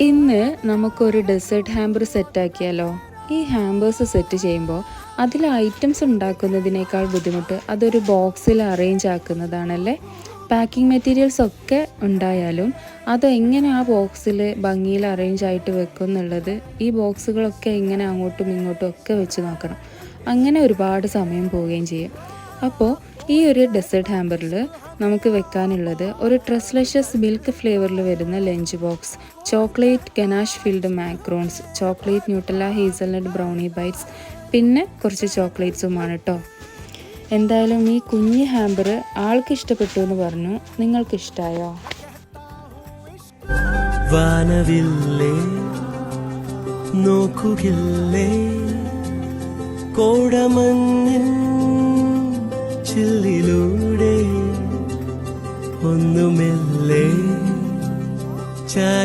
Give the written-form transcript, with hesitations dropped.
ഇന്ന് നമുക്കൊരു desert hamper സെറ്റാക്കിയാലോ? ഈ ഹാമ്പേഴ്സ് സെറ്റ് ചെയ്യുമ്പോൾ അതിൽ ഐറ്റംസ് ഉണ്ടാക്കുന്നതിനേക്കാൾ ബുദ്ധിമുട്ട് അതൊരു ബോക്സിൽ അറേഞ്ച് ആക്കുന്നതാണല്ലേ. പാക്കിംഗ് മെറ്റീരിയൽസ് ഒക്കെ ഉണ്ടായാലും അതെങ്ങനെ ആ ബോക്സിൽ ഭംഗിയിൽ അറേഞ്ച് ആയിട്ട് വെക്കും എന്നുള്ളത്, ഈ ബോക്സുകളൊക്കെ എങ്ങനെ അങ്ങോട്ടും ഇങ്ങോട്ടും ഒക്കെ വെച്ച് നോക്കണം. അങ്ങനെ ഒരുപാട് സമയം പോവുകയും ചെയ്യും. അപ്പോൾ ഈ ഒരു ഡെസേർട്ട് ഹാമ്പറിൽ നമുക്ക് വെക്കാനുള്ളത് ഒരു ട്രസ്ലെഷ്യസ് മിൽക്ക് ഫ്ലേവറിൽ വരുന്ന lunch box, chocolate ganache filled macarons, chocolate Nutella hazelnut brownie bites, പിന്നെ കുറച്ച് ചോക്ലേറ്റ്സുമാണ് കേട്ടോ. എന്തായാലും ഈ കുഞ്ഞ് ഹാമ്പർ ആൾക്ക് ഇഷ്ടപ്പെട്ടു എന്ന് പറഞ്ഞു. നിങ്ങൾക്ക് ഇഷ്ടമായോ? വാനവില്ലേ നോക്കുകില്ലേ കോടമഞ്ഞിൻ ചില്ലിലൂടെ ഒന്നുമില്ലേ ചായ